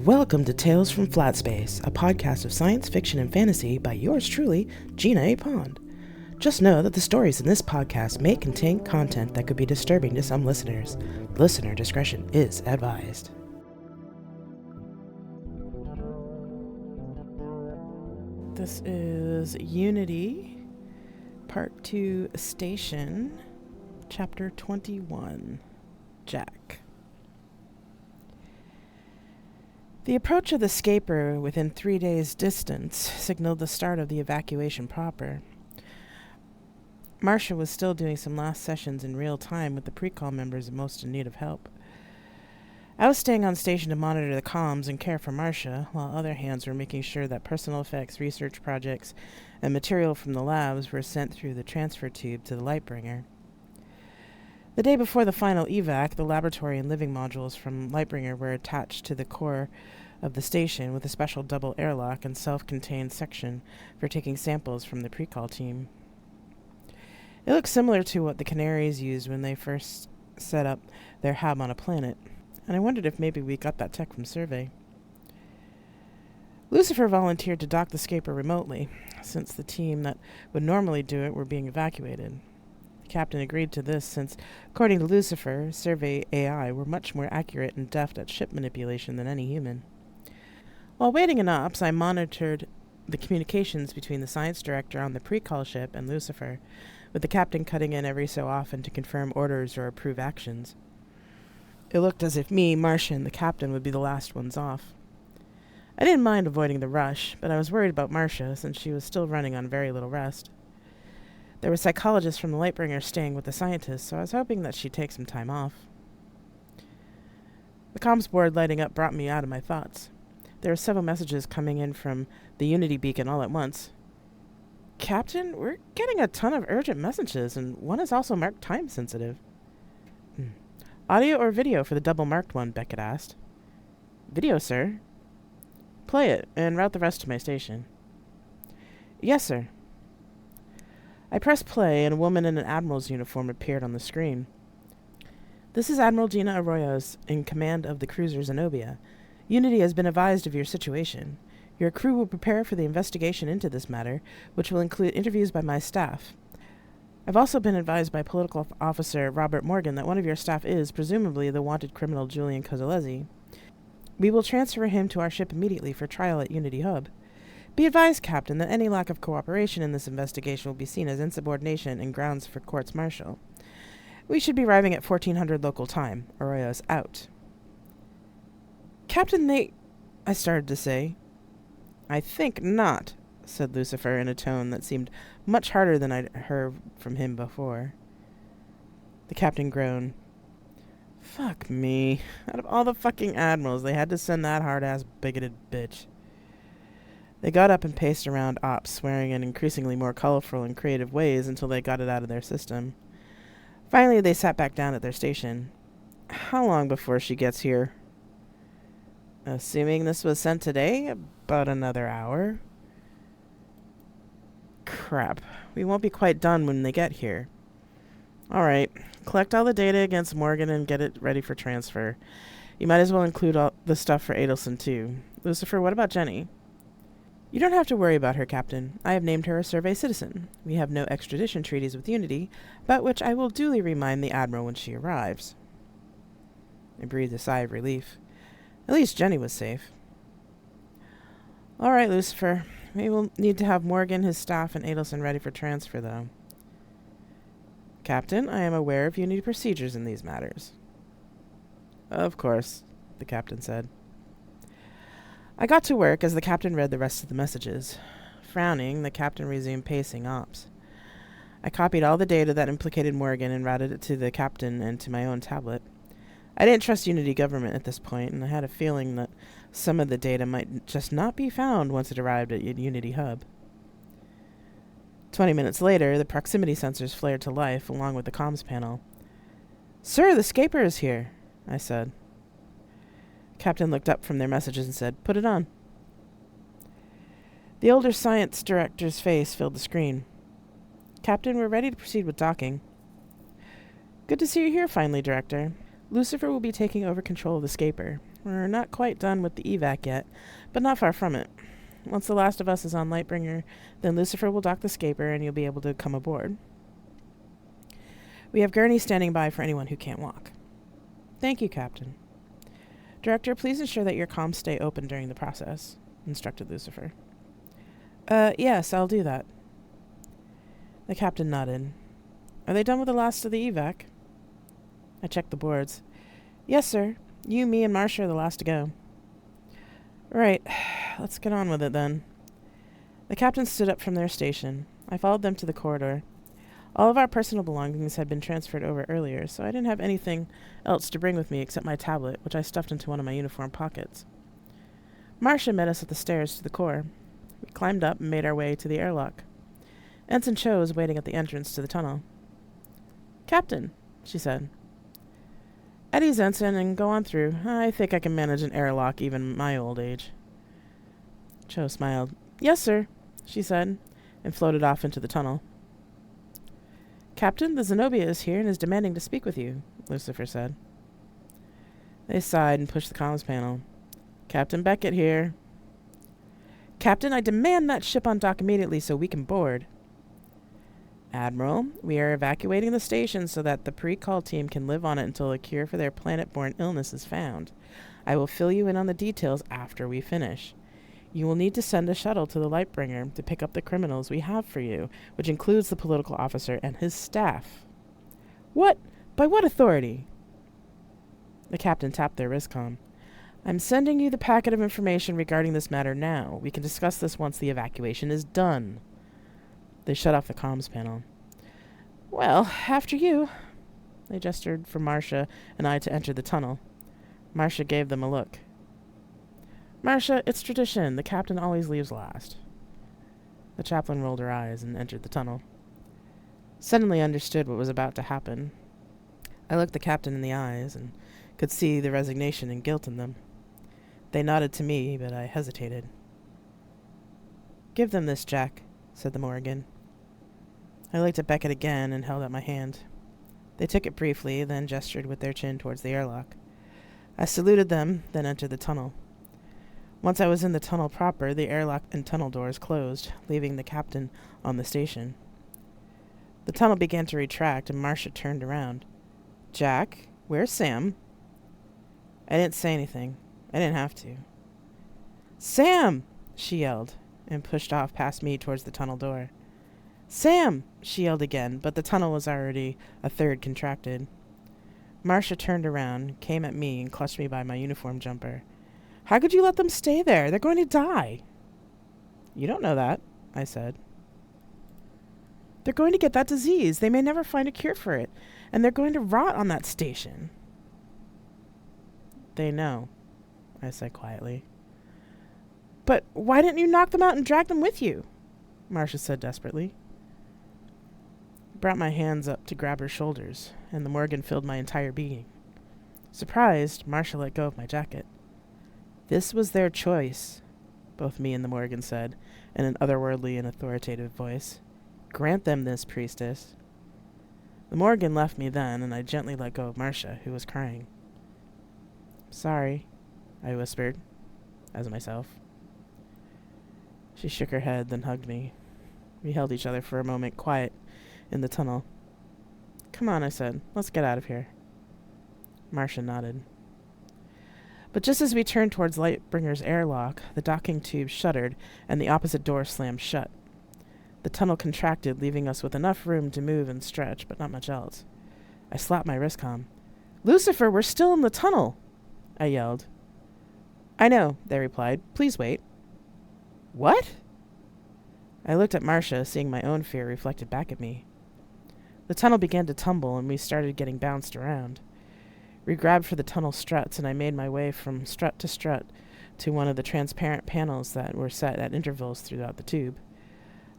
Welcome to Tales from Flat Space, a podcast of science fiction and fantasy by yours truly, Gina A. Pond. Just know that the stories in this podcast may contain content that could be disturbing to some listeners. Listener discretion is advised. This is Unity, Part 2, Station, Chapter 21, Jack. The approach of the scaper within 3 days' distance signaled the start of the evacuation proper. Marcia was still doing some last sessions in real time with the pre-call members most in need of help. I was staying on station to monitor the comms and care for Marcia, while other hands were making sure that personal effects research projects and material from the labs were sent through the transfer tube to the Lightbringer. The day before the final evac, the laboratory and living modules from Lightbringer were attached to the core of the station with a special double airlock and self-contained section for taking samples from the pre-call team. It looked similar to what the Canaries used when they first set up their hab on a planet, and I wondered if maybe we got that tech from Survey. Lucifer volunteered to dock the scaper remotely, since the team that would normally do it were being evacuated. The captain agreed to this since, according to Lucifer, Survey AI were much more accurate and deft at ship manipulation than any human. While waiting in ops, I monitored the communications between the science director on the pre-call ship and Lucifer, with the captain cutting in every so often to confirm orders or approve actions. It looked as if me, Marcia, and the captain would be the last ones off. I didn't mind avoiding the rush, but I was worried about Marcia since she was still running on very little rest. There were psychologists from the Lightbringer staying with the scientists, so I was hoping that she'd take some time off. The comms board lighting up brought me out of my thoughts. There were several messages coming in from the Unity beacon all at once. Captain, we're getting a ton of urgent messages, and one is also marked time-sensitive. Audio or video for the double-marked one, Beckett asked. Video, sir. Play it, and route the rest to my station. Yes, sir. I pressed play, and a woman in an admiral's uniform appeared on the screen. This is Admiral Gina Arroyos, in command of the cruiser Zenobia. Unity has been advised of your situation. Your crew will prepare for the investigation into this matter, which will include interviews by my staff. I've also been advised by political officer Robert Morgan that one of your staff is, presumably, the wanted criminal Julian Kozolezi. We will transfer him to our ship immediately for trial at Unity Hub. Be advised, Captain, that any lack of cooperation in this investigation will be seen as insubordination and grounds for courts-martial. We should be arriving at 1400 local time. Arroyo's out. Captain, I started to say. I think not, said Lucifer in a tone that seemed much harder than I'd heard from him before. The captain groaned. Fuck me. Out of all the fucking admirals, they had to send that hard-ass bigoted bitch. They got up and paced around ops, swearing in increasingly more colorful and creative ways until they got it out of their system. Finally, they sat back down at their station. How long before she gets here? Assuming this was sent today, about another hour. Crap. We won't be quite done when they get here. Alright. Collect all the data against Morgan and get it ready for transfer. You might as well include all the stuff for Adelson, too. Lucifer, what about Jenny? You don't have to worry about her, Captain. I have named her a Survey citizen. We have no extradition treaties with Unity, about which I will duly remind the Admiral when she arrives. I breathed a sigh of relief. At least Jenny was safe. All right, Lucifer. We will need to have Morgan, his staff, and Adelson ready for transfer, though. Captain, I am aware of Unity procedures in these matters. Of course, the captain said. I got to work as the captain read the rest of the messages. Frowning, the captain resumed pacing ops. I copied all the data that implicated Morgan and routed it to the captain and to my own tablet. I didn't trust Unity government at this point, and I had a feeling that some of the data might just not be found once it arrived at Unity Hub. 20 minutes later, the proximity sensors flared to life along with the comms panel. Sir, the scaper is here, I said. Captain looked up from their messages and said, Put it on. The older science director's face filled the screen. Captain, we're ready to proceed with docking. Good to see you here finally, Director. Lucifer will be taking over control of the scaper. We're not quite done with the evac yet, but not far from it. Once the last of us is on Lightbringer, then Lucifer will dock the scaper and you'll be able to come aboard. We have gurneys standing by for anyone who can't walk. Thank you, Captain. Director, please ensure that your comms stay open during the process, instructed Lucifer. Yes, I'll do that. The captain nodded. Are they done with the last of the evac? I checked the boards. Yes, sir. You, me, and Marcia are the last to go. Right. Let's get on with it, then. The captain stood up from their station. I followed them to the corridor. All of our personal belongings had been transferred over earlier, so I didn't have anything else to bring with me except my tablet, which I stuffed into one of my uniform pockets. Marcia met us at the stairs to the core. We climbed up and made our way to the airlock. Ensign Cho was waiting at the entrance to the tunnel. Captain, she said. At ease, Ensign, and go on through. I think I can manage an airlock even at my old age. Cho smiled. Yes, sir, she said, and floated off into the tunnel. Captain, the Zenobia is here and is demanding to speak with you, Lucifer said. They sighed and pushed the comms panel. Captain Beckett here. Captain, I demand that ship on dock immediately so we can board. Admiral, we are evacuating the station so that the pre-call team can live on it until a cure for their planet-borne illness is found. I will fill you in on the details after we finish. You will need to send a shuttle to the Lightbringer to pick up the criminals we have for you, which includes the political officer and his staff. What? By what authority? The captain tapped their wristcom. I'm sending you the packet of information regarding this matter now. We can discuss this once the evacuation is done. They shut off the comms panel. Well, after you. They gestured for Marcia and I to enter the tunnel. Marcia gave them a look. Marcia, it's tradition. The captain always leaves last. The chaplain rolled her eyes and entered the tunnel. Suddenly understood what was about to happen. I looked the captain in the eyes and could see the resignation and guilt in them. They nodded to me, but I hesitated. Give them this, Jack, said the Morrigan. I looked at Beckett again and held out my hand. They took it briefly, then gestured with their chin towards the airlock. I saluted them, then entered the tunnel. Once I was in the tunnel proper, the airlock and tunnel doors closed, leaving the captain on the station. The tunnel began to retract, and Marcia turned around. Jack, where's Sam? I didn't say anything. I didn't have to. Sam! She yelled, and pushed off past me towards the tunnel door. Sam! She yelled again, but the tunnel was already a third contracted. Marcia turned around, came at me, and clutched me by my uniform jumper. How could you let them stay there? They're going to die. You don't know that, I said. They're going to get that disease. They may never find a cure for it, and they're going to rot on that station. They know, I said quietly. But why didn't you knock them out and drag them with you? Marcia said desperately. I brought my hands up to grab her shoulders, and the Morgan filled my entire being. Surprised, Marcia let go of my jacket. This was their choice, both me and the Morgan said, in an otherworldly and authoritative voice. Grant them this, priestess. The Morgan left me then, and I gently let go of Marcia, who was crying. Sorry, I whispered, as myself. She shook her head, then hugged me. We held each other for a moment, quiet, in the tunnel. Come on, I said. Let's get out of here. Marcia nodded. But just as we turned towards Lightbringer's airlock, the docking tube shuddered, and the opposite door slammed shut. The tunnel contracted, leaving us with enough room to move and stretch, but not much else. I slapped my wristcom. Lucifer, we're still in the tunnel, I yelled. I know, they replied. Please wait. What? I looked at Marcia, seeing my own fear reflected back at me. The tunnel began to tumble, and we started getting bounced around. We grabbed for the tunnel struts, and I made my way from strut to one of the transparent panels that were set at intervals throughout the tube.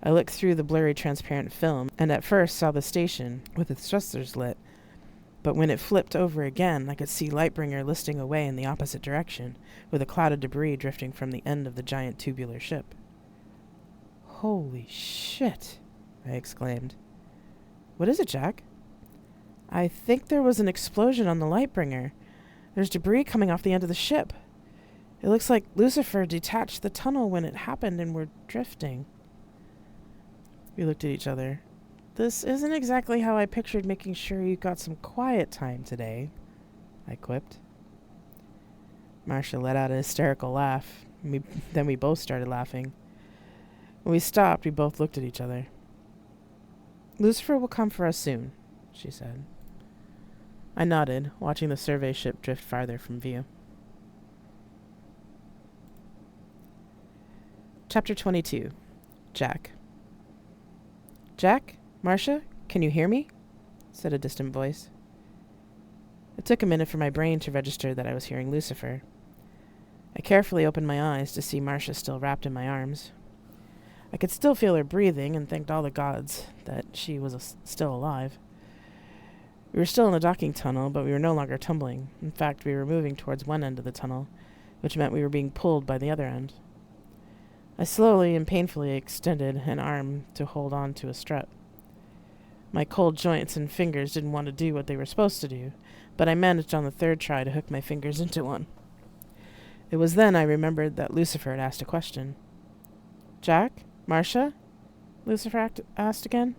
I looked through the blurry transparent film, and at first saw the station, with its thrusters lit. But when it flipped over again, I could see Lightbringer listing away in the opposite direction, with a cloud of debris drifting from the end of the giant tubular ship. Holy shit, I exclaimed. What is it, Jack? I think there was an explosion on the Lightbringer. There's debris coming off the end of the ship. It looks like Lucifer detached the tunnel when it happened and we're drifting. We looked at each other. This isn't exactly how I pictured making sure you got some quiet time today, I quipped. Marcia let out a hysterical laugh. Then we both started laughing. When we stopped, we both looked at each other. Lucifer will come for us soon, she said. I nodded, watching the survey ship drift farther from view. Chapter 22. Jack. Jack? Marcia? Can you hear me? Said a distant voice. It took a minute for my brain to register that I was hearing Lucifer. I carefully opened my eyes to see Marcia still wrapped in my arms. I could still feel her breathing and thanked all the gods that she was still alive. We were still in the docking tunnel, but we were no longer tumbling. In fact, we were moving towards one end of the tunnel, which meant we were being pulled by the other end. I slowly and painfully extended an arm to hold on to a strut. My cold joints and fingers didn't want to do what they were supposed to do, but I managed on the third try to hook my fingers into one. It was then I remembered that Lucifer had asked a question. Jack? Marcia? Lucifer asked again.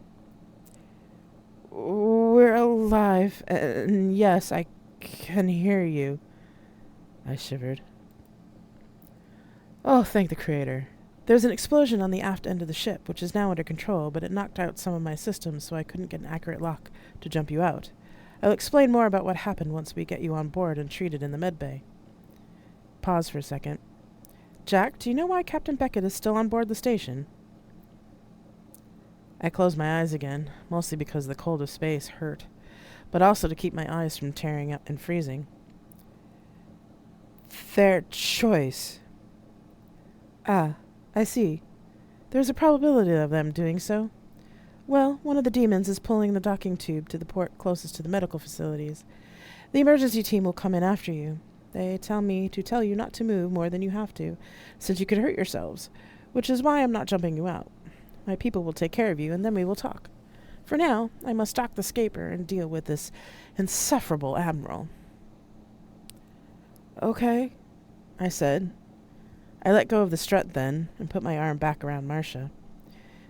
We're alive, and yes, I can hear you. I shivered. Oh, thank the Creator. There was an explosion on the aft end of the ship, which is now under control, but it knocked out some of my systems, so I couldn't get an accurate lock to jump you out. I'll explain more about what happened once we get you on board and treated in the medbay. Pause for a second. Jack, do you know why Captain Beckett is still on board the station? I closed my eyes again, mostly because the cold of space hurt, but also to keep my eyes from tearing up and freezing. Their choice. Ah, I see. There's a probability of them doing so. Well, one of the demons is pulling the docking tube to the port closest to the medical facilities. The emergency team will come in after you. They tell me to tell you not to move more than you have to, since you could hurt yourselves, which is why I'm not jumping you out. My people will take care of you, and then we will talk. For now, I must dock the scaper and deal with this insufferable admiral. Okay, I said. I let go of the strut then, and put my arm back around Marcia.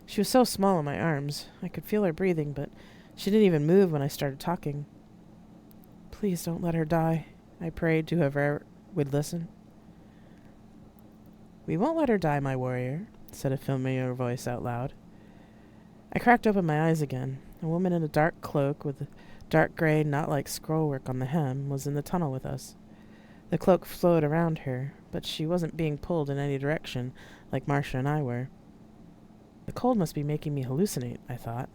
She was so small in my arms. I could feel her breathing, but she didn't even move when I started talking. Please don't let her die, I prayed to whoever would listen. We won't let her die, my warrior, said a familiar voice out loud. I cracked open my eyes again. A woman in a dark cloak with dark gray, knot-like scrollwork on the hem was in the tunnel with us. The cloak flowed around her, but she wasn't being pulled in any direction like Marcia and I were. The cold must be making me hallucinate, I thought.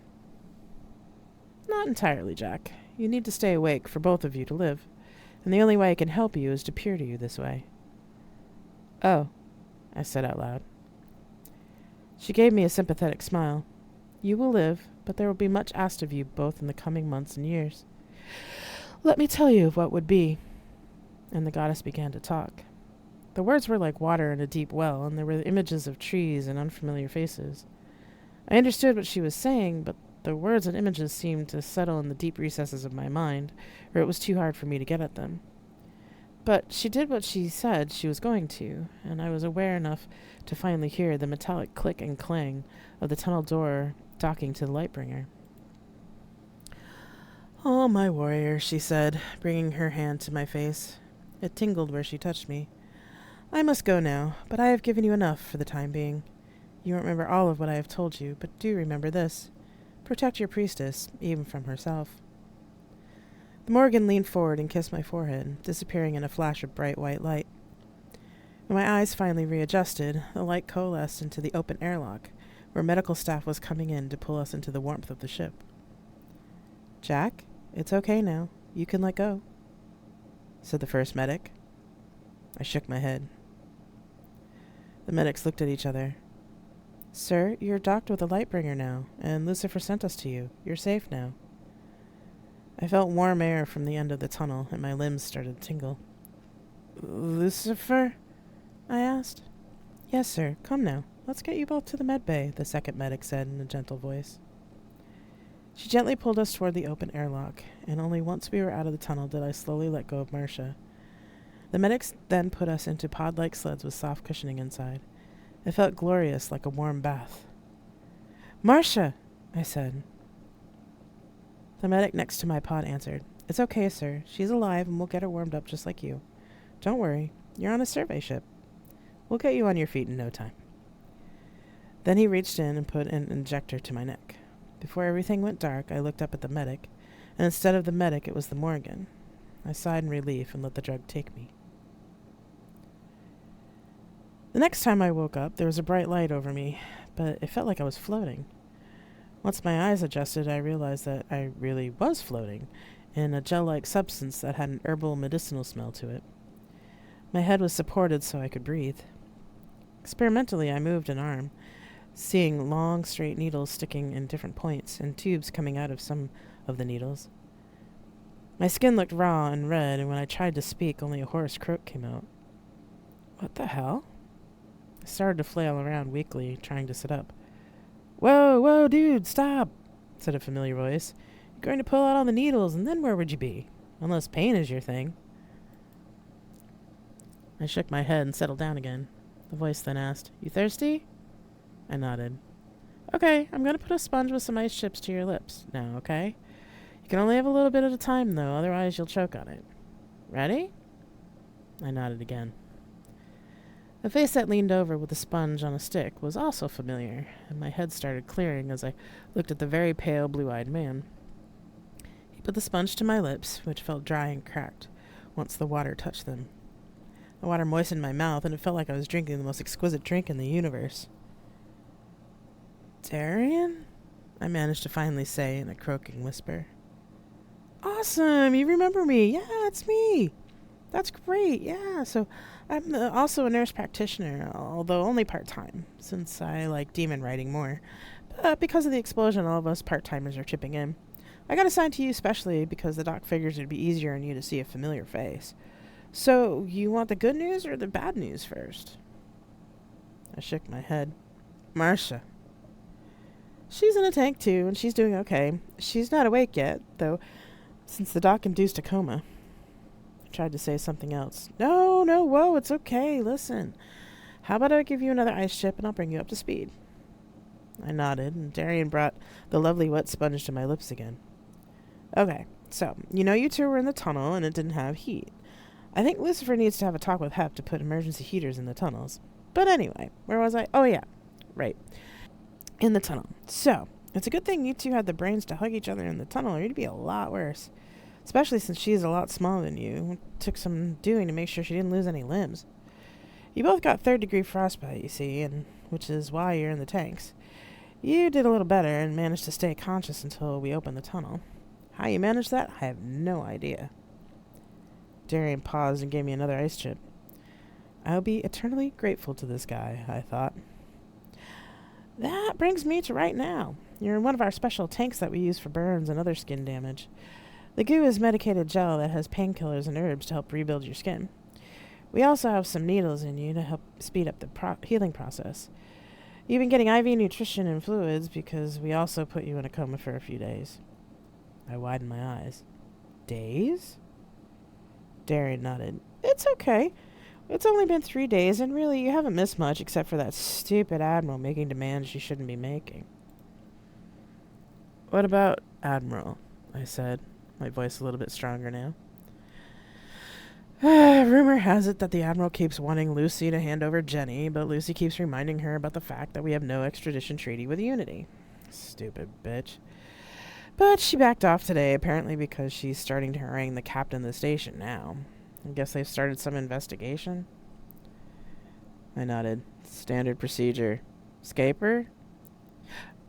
Not entirely, Jack. You need to stay awake for both of you to live, and the only way I can help you is to peer to you this way. Oh, I said out loud. She gave me a sympathetic smile. You will live, but there will be much asked of you both in the coming months and years. Let me tell you what would be. And the goddess began to talk. The words were like water in a deep well, and there were images of trees and unfamiliar faces. I understood what she was saying, but the words and images seemed to settle in the deep recesses of my mind, or it was too hard for me to get at them. But she did what she said she was going to, and I was aware enough to finally hear the metallic click and clang of the tunnel door docking to the Lightbringer. Oh, my warrior, she said, bringing her hand to my face. It tingled where she touched me. I must go now, but I have given you enough for the time being. You won't remember all of what I have told you, but do remember this. Protect your priestess, even from herself. The Morgan leaned forward and kissed my forehead, disappearing in a flash of bright white light. When my eyes finally readjusted, the light coalesced into the open airlock, where medical staff was coming in to pull us into the warmth of the ship. Jack, it's okay now. You can let go, said the first medic. I shook my head. The medics looked at each other. Sir, you're docked with a Lightbringer now, and Lucifer sent us to you. You're safe now. I felt warm air from the end of the tunnel, and my limbs started to tingle. Lucifer? I asked. Yes, sir. Come now. Let's get you both to the medbay, the second medic said in a gentle voice. She gently pulled us toward the open airlock, and only once we were out of the tunnel did I slowly let go of Marcia, The medics then put us into pod-like sleds with soft cushioning inside. It felt glorious, like a warm bath. "Marcia!" I said. The medic next to my pod answered. "It's okay, sir. She's alive and we'll get her warmed up just like you. Don't worry. You're on a survey ship. We'll get you on your feet in no time." Then he reached in and put an injector to my neck. Before everything went dark, I looked up at the medic, and instead of the medic, it was the Morgan. I sighed in relief and let the drug take me. The next time I woke up, there was a bright light over me, but it felt like I was floating. Once my eyes adjusted, I realized that I really was floating in a gel-like substance that had an herbal medicinal smell to it. My head was supported so I could breathe. Experimentally, I moved an arm, seeing long, straight needles sticking in different points and tubes coming out of some of the needles. My skin looked raw and red, and when I tried to speak, only a hoarse croak came out. What the hell? I started to flail around weakly, trying to sit up. Whoa, dude, stop," said a familiar voice. "You're going to pull out all the needles, and then where would you be? Unless pain is your thing." I shook my head and settled down again. The voice then asked, "You thirsty?" I nodded. "Okay, I'm going to put a sponge with some ice chips to your lips now, okay? You can only have a little bit at a time, though, otherwise you'll choke on it. Ready?" I nodded again. The face that leaned over with the sponge on a stick was also familiar, and my head started clearing as I looked at the very pale, blue-eyed man. He put the sponge to my lips, which felt dry and cracked once the water touched them. The water moistened my mouth, and it felt like I was drinking the most exquisite drink in the universe. "Darian?" I managed to finally say in a croaking whisper. "Awesome! You remember me. Yeah, it's me. That's great. Yeah, so I'm also a nurse practitioner, although only part-time, since I like demon writing more. But because of the explosion, all of us part-timers are chipping in. I got assigned to you specially because the doc figures it'd be easier on you to see a familiar face. So, you want the good news or the bad news first?" I shook my head. "Marcia." "She's in a tank too, and she's doing okay. She's not awake yet, though, since the doc induced a coma." I tried to say something else. No, whoa, it's okay. Listen, how about I give you another ice chip and I'll bring you up to speed?" I nodded, and Darian brought the lovely wet sponge to my lips again. "Okay, so, you two were in the tunnel and it didn't have heat. I think Lucifer needs to have a talk with Hep to put emergency heaters in the tunnels. But anyway, where was I? Oh yeah, right. In the tunnel. So, it's a good thing you two had the brains to hug each other in the tunnel, or you'd be a lot worse. Especially since she's a lot smaller than you. It took some doing to make sure she didn't lose any limbs. You both got third-degree frostbite, you see, and which is why you're in the tanks. You did a little better and managed to stay conscious until we opened the tunnel. How you managed that, I have no idea." Darian paused and gave me another ice chip. I'll be eternally grateful to this guy, I thought. "That brings me to right now. You're in one of our special tanks that we use for burns and other skin damage. The goo is medicated gel that has painkillers and herbs to help rebuild your skin. We also have some needles in you to help speed up the healing process. You've been getting IV nutrition and fluids because we also put you in a coma for a few days." I widened my eyes. "Days?" Darian nodded. "It's okay. It's only been 3 days, and really you haven't missed much except for that stupid Admiral making demands you shouldn't be making." "What about Admiral?" I said, my voice a little bit stronger now. "Rumor has it that the Admiral keeps wanting Lucy to hand over Jenny, but Lucy keeps reminding her about the fact that we have no extradition treaty with Unity. Stupid bitch. But she backed off today, apparently because she's starting to harangue the captain of the station now. I guess they've started some investigation." I nodded. "Standard procedure. Scaper?"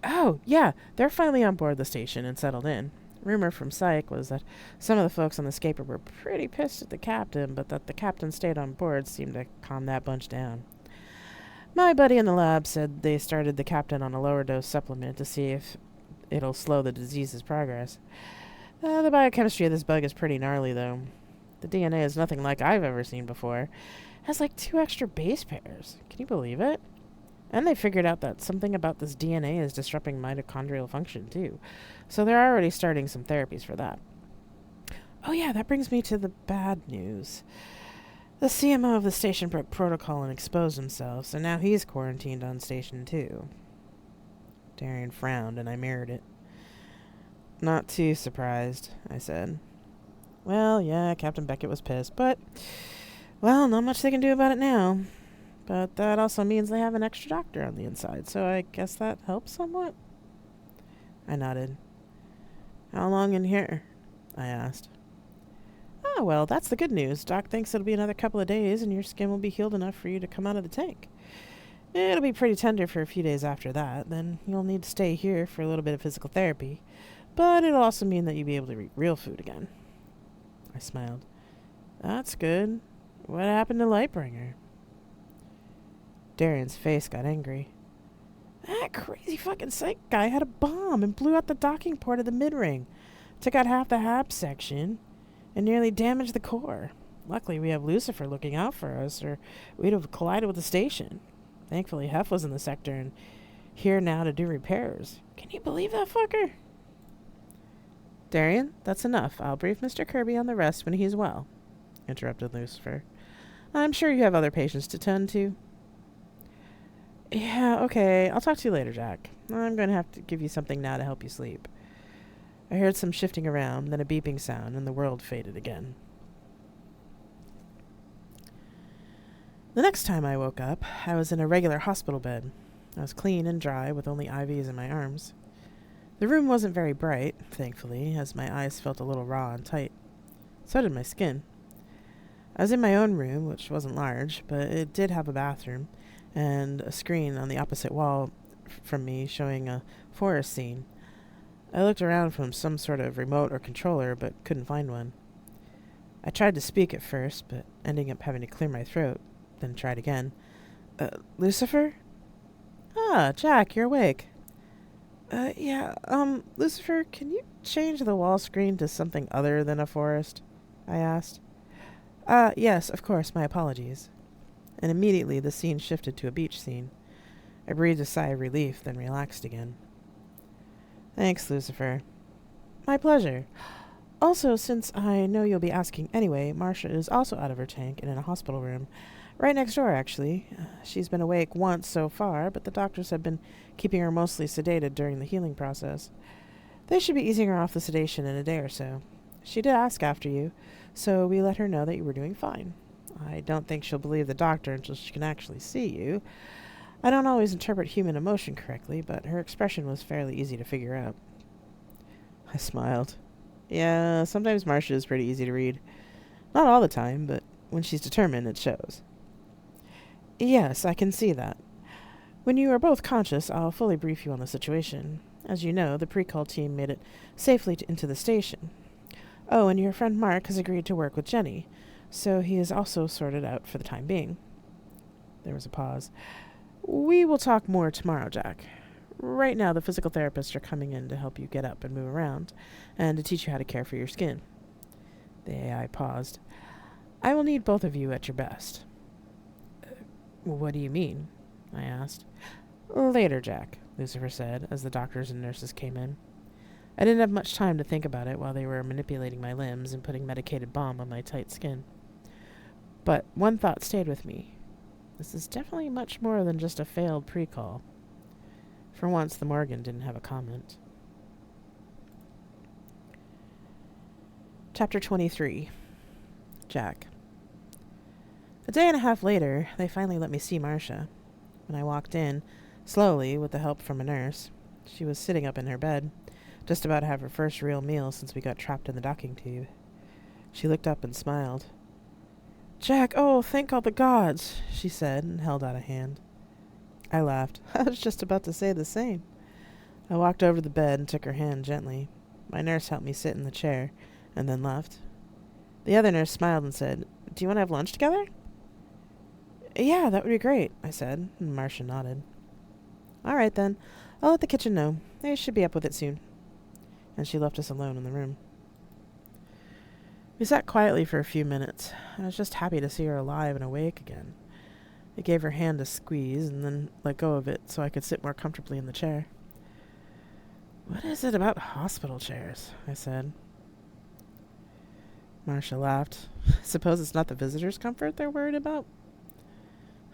"Oh, yeah, they're finally on board the station and settled in. Rumor from Psych was that some of the folks on the Scaper were pretty pissed at the captain, but that the captain stayed on board seemed to calm that bunch down. My buddy in the lab said they started the captain on a lower dose supplement to see if it'll slow the disease's progress. The biochemistry of this bug is pretty gnarly, though. The DNA is nothing like I've ever seen before. It has like 2 extra base pairs. Can you believe it? And they figured out that something about this DNA is disrupting mitochondrial function, too. So they're already starting some therapies for that. Oh yeah, that brings me to the bad news. The CMO of the station broke protocol and exposed himself, so now he's quarantined on station too. Darian frowned, and I mirrored it. Not too surprised, I said. Well, yeah, Captain Beckett was pissed, but, well, not much they can do about it now. But that also means they have an extra doctor on the inside, so I guess that helps somewhat? I nodded. How long in here? I asked. Oh, well, that's the good news. Doc thinks it'll be another couple of days, and your skin will be healed enough for you to come out of the tank. It'll be pretty tender for a few days after that. Then you'll need to stay here for a little bit of physical therapy. But it'll also mean that you'll be able to eat real food again. I smiled. That's good. What happened to Lightbringer? Darian's face got angry. That crazy fucking psych guy had a bomb and blew out the docking port of the mid-ring. Took out half the HAB section and nearly damaged the core. Luckily, we have Lucifer looking out for us, or we'd have collided with the station. Thankfully, Hef was in the sector and here now to do repairs. Can you believe that fucker? Darian, that's enough. I'll brief Mr. Kirby on the rest when he's well, interrupted Lucifer. I'm sure you have other patients to tend to. Yeah, okay. I'll talk to you later, Jack. I'm going to have to give you something now to help you sleep. I heard some shifting around, then a beeping sound, and the world faded again. The next time I woke up, I was in a regular hospital bed. I was clean and dry, with only IVs in my arms. The room wasn't very bright, thankfully, as my eyes felt a little raw and tight. So did my skin. I was in my own room, which wasn't large, but it did have a bathroom, and a screen on the opposite wall from me showing a forest scene. I looked around from some sort of remote or controller, but couldn't find one. I tried to speak at first, but ending up having to clear my throat, then tried again. Lucifer? Ah, Jack, you're awake. Lucifer, can you change the wall screen to something other than a forest? I asked. Yes, of course, my apologies. And immediately the scene shifted to a beach scene. I breathed a sigh of relief, then relaxed again. Thanks, Lucifer. My pleasure. Also, since I know you'll be asking anyway, Marcia is also out of her tank and in a hospital room. Right next door, actually. She's been awake once so far, but the doctors have been keeping her mostly sedated during the healing process. They should be easing her off the sedation in a day or so. She did ask after you, so we let her know that you were doing fine. I don't think she'll believe the doctor until she can actually see you. I don't always interpret human emotion correctly, but her expression was fairly easy to figure out. I smiled. Yeah, sometimes Marcia is pretty easy to read. Not all the time, but when she's determined, it shows. Yes, I can see that. When you are both conscious, I'll fully brief you on the situation. As you know, the pre-call team made it safely into the station. Oh, and your friend Mark has agreed to work with Jenny, so he is also sorted out for the time being. There was a pause. We will talk more tomorrow, Jack. Right now, the physical therapists are coming in to help you get up and move around, and to teach you how to care for your skin. The AI paused. I will need both of you at your best. What do you mean? I asked. Later, Jack, Lucifer said, as the doctors and nurses came in. I didn't have much time to think about it while they were manipulating my limbs and putting medicated balm on my tight skin. But one thought stayed with me. This is definitely much more than just a failed pre-call. For once, the Morgan didn't have a comment. Chapter 23. Jack. A day and a half later, they finally let me see Marcia. When I walked in, slowly, with the help from a nurse, she was sitting up in her bed, just about to have her first real meal since we got trapped in the docking tube. She looked up and smiled. Jack, oh, thank all the gods, she said, and held out a hand. I laughed. I was just about to say the same. I walked over to the bed and took her hand gently. My nurse helped me sit in the chair, and then left. The other nurse smiled and said, Do you want to have lunch together? Yeah, that would be great, I said, and Marcia nodded. All right, then. I'll let the kitchen know. They should be up with it soon. And she left us alone in the room. We sat quietly for a few minutes. I was just happy to see her alive and awake again. I gave her hand a squeeze and then let go of it so I could sit more comfortably in the chair. What is it about hospital chairs? I said. Marcia laughed. Suppose it's not the visitors' comfort they're worried about?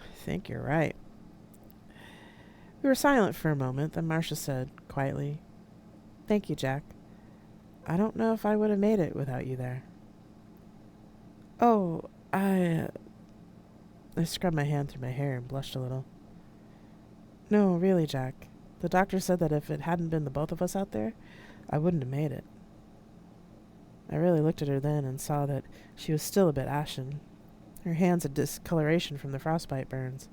I think you're right. We were silent for a moment, then Marcia said, quietly, "Thank you, Jack. I don't know if I would have made it without you there." Oh, I scrubbed my hand through my hair and blushed a little. "No, really, Jack. The doctor said that if it hadn't been the both of us out there, I wouldn't have made it." I really looked at her then and saw that she was still a bit ashen. Her hands had discoloration from the frostbite burns.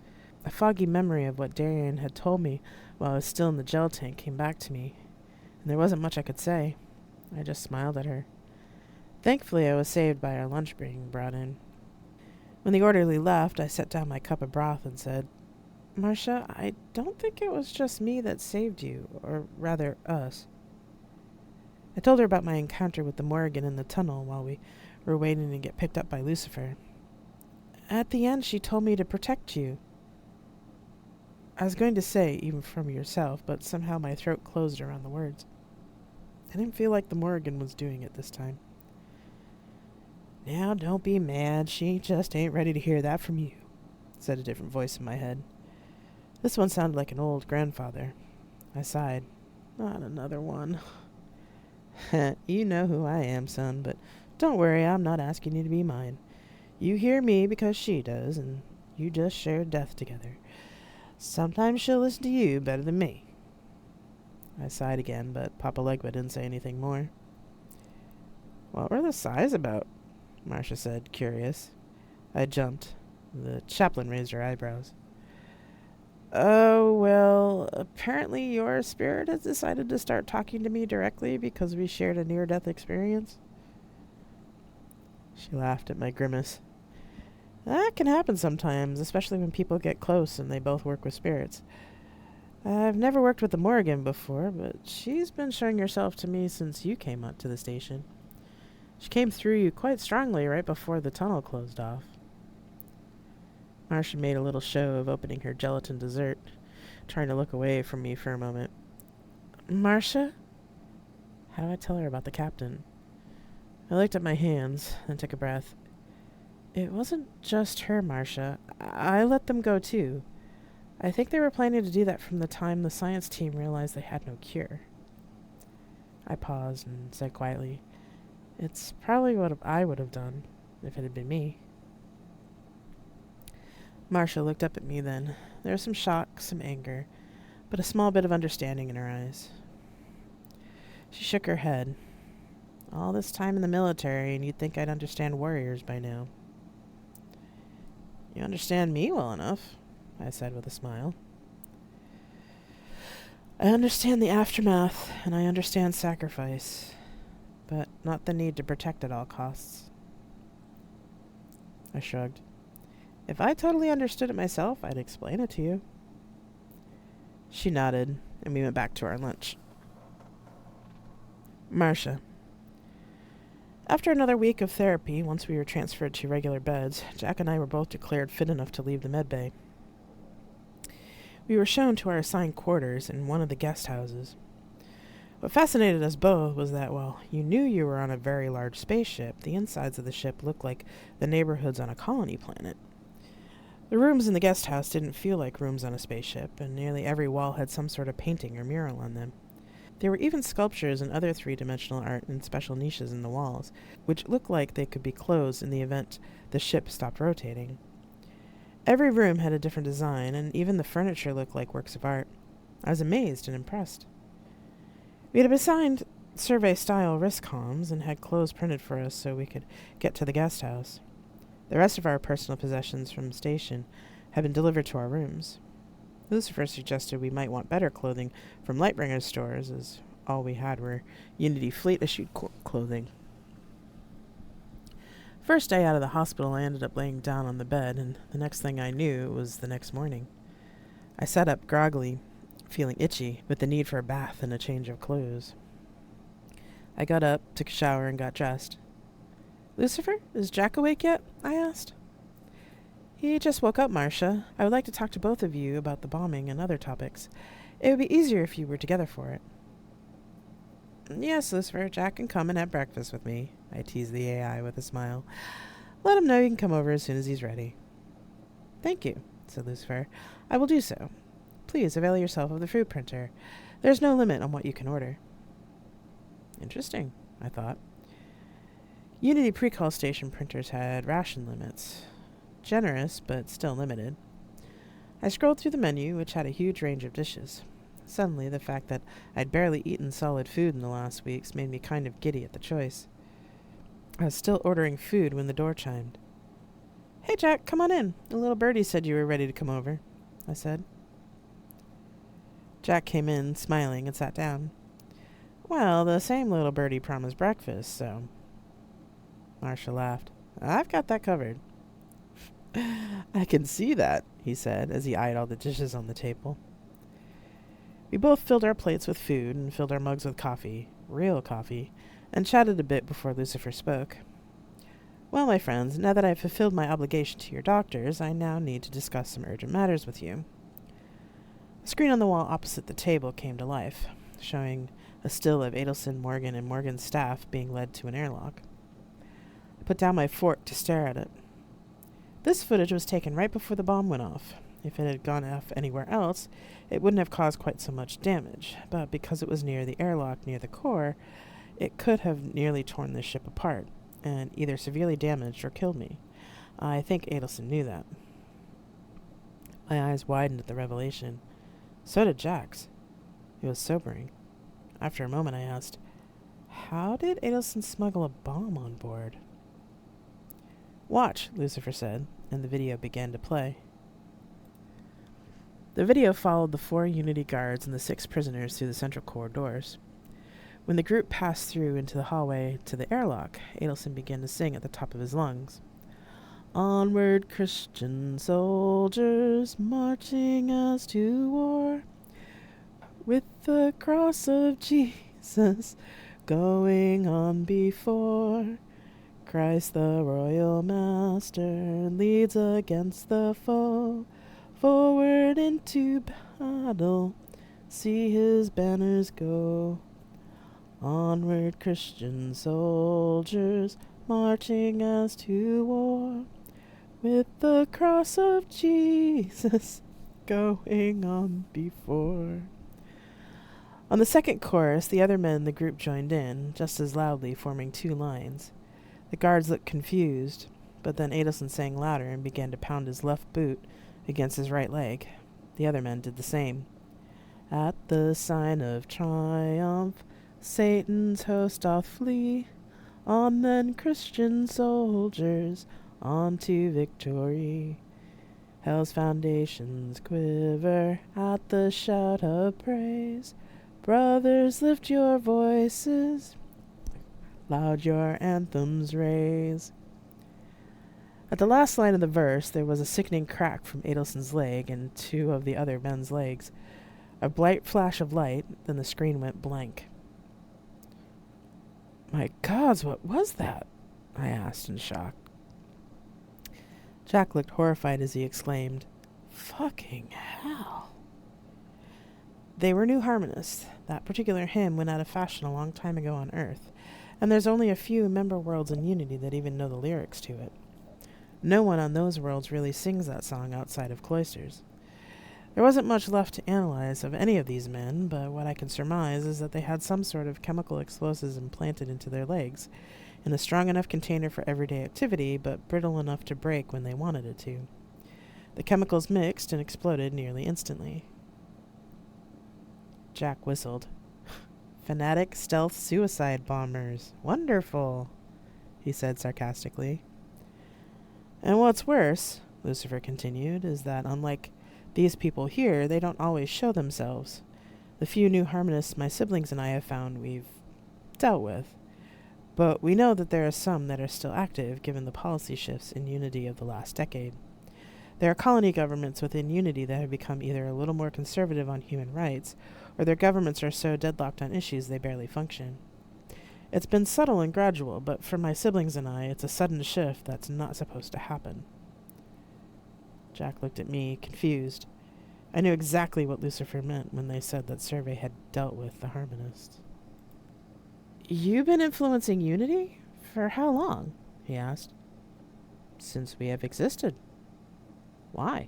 A foggy memory of what Darian had told me while I was still in the gel tank came back to me, and there wasn't much I could say. I just smiled at her. Thankfully, I was saved by our lunch being brought in. When the orderly left, I set down my cup of broth and said, "Marcia, I don't think it was just me that saved you, or rather, us." I told her about my encounter with the Morrigan in the tunnel while we were waiting to get picked up by Lucifer. At the end, she told me to protect you. I was going to say, even from yourself, but somehow my throat closed around the words. I didn't feel like the Morrigan was doing it this time. "Now, don't be mad. She just ain't ready to hear that from you," said a different voice in my head. This one sounded like an old grandfather. I sighed. "Not another one." "You know who I am, son, but don't worry, I'm not asking you to be mine. You hear me because she does, and you just share death together. Sometimes she'll listen to you better than me." I sighed again, but Papa Legba didn't say anything more. "What were the sighs about?" Marcia said, curious. I jumped. The chaplain raised her eyebrows. "Oh, well, apparently your spirit has decided to start talking to me directly because we shared a near-death experience." She laughed at my grimace. "That can happen sometimes, especially when people get close and they both work with spirits. I've never worked with the Morrigan before, but she's been showing herself to me since you came up to the station. She came through you quite strongly right before the tunnel closed off." Marcia made a little show of opening her gelatin dessert, trying to look away from me for a moment. "Marcia?" How do I tell her about the captain? I looked at my hands, then took a breath. "It wasn't just her, Marcia. I let them go, too. I think they were planning to do that from the time the science team realized they had no cure." I paused and said quietly, "It's probably what I would have done if it had been me." Marcia looked up at me then. There was some shock, some anger, but a small bit of understanding in her eyes. She shook her head. "All this time in the military, and you'd think I'd understand warriors by now." "You understand me well enough," I said with a smile. "I understand the aftermath, and I understand sacrifice, but not the need to protect at all costs." I shrugged. "If I totally understood it myself, I'd explain it to you." She nodded, and we went back to our lunch. Marcia. After another week of therapy, once we were transferred to regular beds, Jack and I were both declared fit enough to leave the medbay. We were shown to our assigned quarters in one of the guest houses. What fascinated us both was that while you knew you were on a very large spaceship, the insides of the ship looked like the neighborhoods on a colony planet. The rooms in the guest house didn't feel like rooms on a spaceship, and nearly every wall had some sort of painting or mural on them. There were even sculptures and other three-dimensional art in special niches in the walls, which looked like they could be closed in the event the ship stopped rotating. Every room had a different design, and even the furniture looked like works of art. I was amazed and impressed. We had been assigned survey-style wristcoms and had clothes printed for us so we could get to the guest house. The rest of our personal possessions from the station had been delivered to our rooms. Lucifer suggested we might want better clothing from Lightbringer stores, as all we had were Unity Fleet-issued clothing. First day out of the hospital, I ended up laying down on the bed, and the next thing I knew, it was the next morning. I sat up groggily, feeling itchy, with the need for a bath and a change of clothes. I got up, took a shower, and got dressed. "Lucifer, is Jack awake yet?" I asked. "He just woke up, Marcia. I would like to talk to both of you about the bombing and other topics. It would be easier if you were together for it." Yes, Lucifer, Jack can come and have breakfast with me, I teased the AI with a smile. Let him know he can come over as soon as he's ready. Thank you, said Lucifer. I will do so. Please avail yourself of the food printer. There's no limit on what you can order. Interesting, I thought. Unity pre-call station printers had ration limits. Generous, but still limited. I scrolled through the menu, which had a huge range of dishes. Suddenly, the fact that I'd barely eaten solid food in the last weeks made me kind of giddy at the choice. I was still ordering food when the door chimed. Hey, Jack, come on in. A little birdie said you were ready to come over, I said. Jack came in, smiling, and sat down. Well, the same little birdie promised breakfast, so... Marcia laughed. I've got that covered. I can see that, he said, as he eyed all the dishes on the table. We both filled our plates with food and filled our mugs with coffee, real coffee, and chatted a bit before Lucifer spoke. Well, my friends, now that I've fulfilled my obligation to your doctors, I now need to discuss some urgent matters with you. The screen on the wall opposite the table came to life, showing a still of Adelson, Morgan, and Morgan's staff being led to an airlock. I put down my fork to stare at it. This footage was taken right before the bomb went off. If it had gone off anywhere else, it wouldn't have caused quite so much damage, but because it was near the airlock near the core, it could have nearly torn the ship apart, and either severely damaged or killed me. I think Adelson knew that. My eyes widened at the revelation. So did Jack's. It was sobering. After a moment I asked, how did Adelson smuggle a bomb on board? Watch, Lucifer said, and the video began to play. The video followed the 4 Unity guards and the 6 prisoners through the central core doors. When the group passed through into the hallway to the airlock, Adelson began to sing at the top of his lungs. Onward, Christian soldiers, marching as to war, with the cross of Jesus going on before. Christ the royal master leads against the foe. Forward into battle, see his banners go. Onward, Christian soldiers, marching as to war, with the cross of Jesus going on before. On the second chorus, the other men in the group joined in, just as loudly, forming 2 lines. The guards looked confused, but then Adelson sang louder and began to pound his left boot against his right leg. The other men did the same. At the sign of triumph, Satan's host doth flee. On then, Christian soldiers, on to victory. Hell's foundations quiver at the shout of praise. Brothers, lift your voices, loud your anthems raise. At the last line of the verse, there was a sickening crack from Adelson's leg and 2 of the other men's legs. A bright flash of light, then the screen went blank. My gods, what was that? I asked in shock. Jack looked horrified as he exclaimed, Fucking hell. They were new harmonists. That particular hymn went out of fashion a long time ago on Earth, and there's only a few member worlds in Unity that even know the lyrics to it. No one on those worlds really sings that song outside of cloisters. There wasn't much left to analyze of any of these men, but what I can surmise is that they had some sort of chemical explosives implanted into their legs, in a strong enough container for everyday activity, but brittle enough to break when they wanted it to. The chemicals mixed and exploded nearly instantly. Jack whistled. Fanatic stealth suicide bombers. Wonderful, he said sarcastically. And what's worse, Lucifer continued, is that unlike these people here, they don't always show themselves. The few new harmonists my siblings and I have found we've dealt with. But we know that there are some that are still active, given the policy shifts in Unity of the last decade. There are colony governments within Unity that have become either a little more conservative on human rights, or their governments are so deadlocked on issues they barely function. It's been subtle and gradual, but for my siblings and I, it's a sudden shift that's not supposed to happen. Jack looked at me, confused. I knew exactly what Lucifer meant when they said that Survey had dealt with the harmonists. You've been influencing Unity? For how long? He asked. Since we have existed. Why?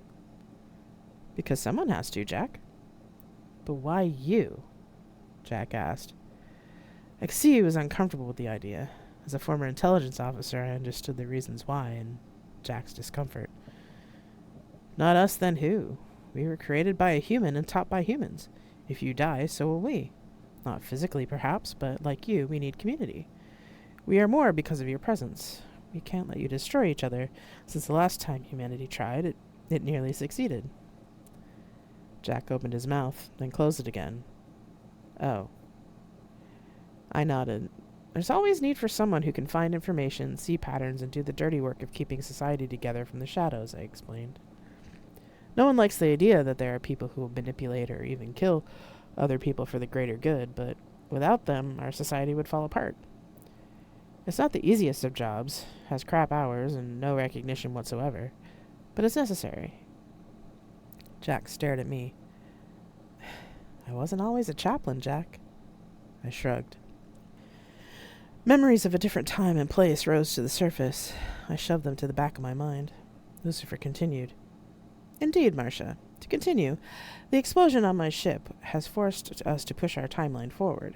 Because someone has to, Jack. But why you? Jack asked. I could see he was uncomfortable with the idea. As a former intelligence officer, I understood the reasons why and Jack's discomfort. Not us, then who? We were created by a human and taught by humans. If you die, so will we. Not physically, perhaps, but like you, we need community. We are more because of your presence. We can't let you destroy each other. Since the last time humanity tried, it nearly succeeded. Jack opened his mouth, then closed it again. Oh. I nodded. There's always need for someone who can find information, see patterns, and do the dirty work of keeping society together from the shadows, I explained. No one likes the idea that there are people who will manipulate or even kill other people for the greater good, but without them, our society would fall apart. It's not the easiest of jobs, has crap hours and no recognition whatsoever, but it's necessary. Jack stared at me. I wasn't always a chaplain, Jack. I shrugged. Memories of a different time and place rose to the surface. I shoved them to the back of my mind. Lucifer continued. Indeed, Marcia. To continue, the explosion on my ship has forced us to push our timeline forward.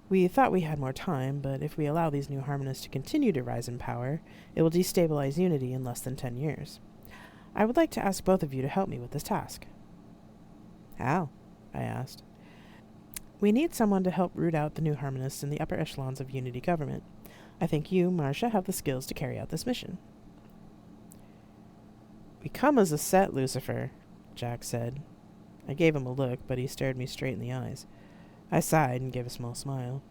We thought we had more time, but if we allow these new harmonists to continue to rise in power, it will destabilize Unity in less than 10 years. I would like to ask both of you to help me with this task. How? I asked. We need someone to help root out the new harmonists in the upper echelons of Unity government. I think you, Marcia, have the skills to carry out this mission. We come as a set, Lucifer, Jack said. I gave him a look, but he stared me straight in the eyes. I sighed and gave a small smile.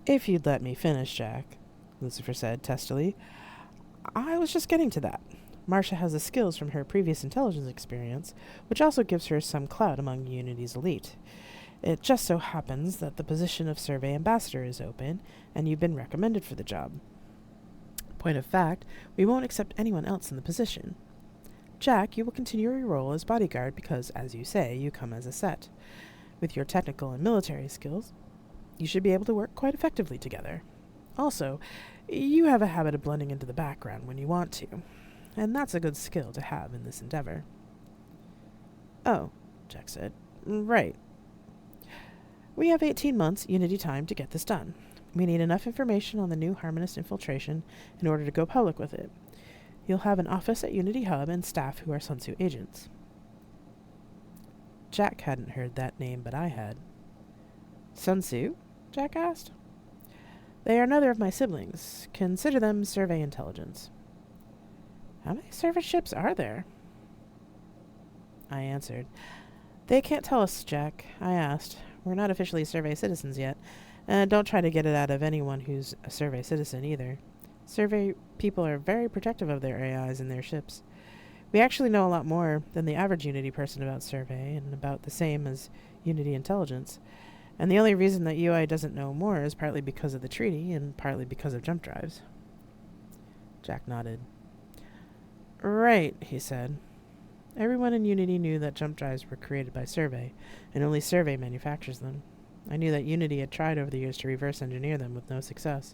If you'd let me finish, Jack, Lucifer said testily. I was just getting to that. Marcia has the skills from her previous intelligence experience, which also gives her some clout among Unity's elite. It just so happens that the position of Survey Ambassador is open, and you've been recommended for the job. Point of fact, we won't accept anyone else in the position. Jack, you will continue your role as bodyguard because, as you say, you come as a set. With your technical and military skills, you should be able to work quite effectively together. Also, you have a habit of blending into the background when you want to, and that's a good skill to have in this endeavor. Oh, Jack said. Right. We have 18 months Unity time to get this done. We need enough information on the new Harmonist infiltration in order to go public with it. You'll have an office at Unity Hub and staff who are Sun Tzu agents. Jack hadn't heard that name, but I had. Sun Tzu? Jack asked. They are another of my siblings. Consider them Survey Intelligence. How many service ships are there? I answered. They can't tell us, Jack. I asked. We're not officially Survey citizens yet, and don't try to get it out of anyone who's a Survey citizen either. Survey people are very protective of their AIs and their ships. We actually know a lot more than the average Unity person about Survey, and about the same as Unity Intelligence. And the only reason that UI doesn't know more is partly because of the treaty, and partly because of jump drives. Jack nodded. Right, he said. Everyone in Unity knew that jump drives were created by Survey, and only Survey manufactures them. I knew that Unity had tried over the years to reverse engineer them with no success.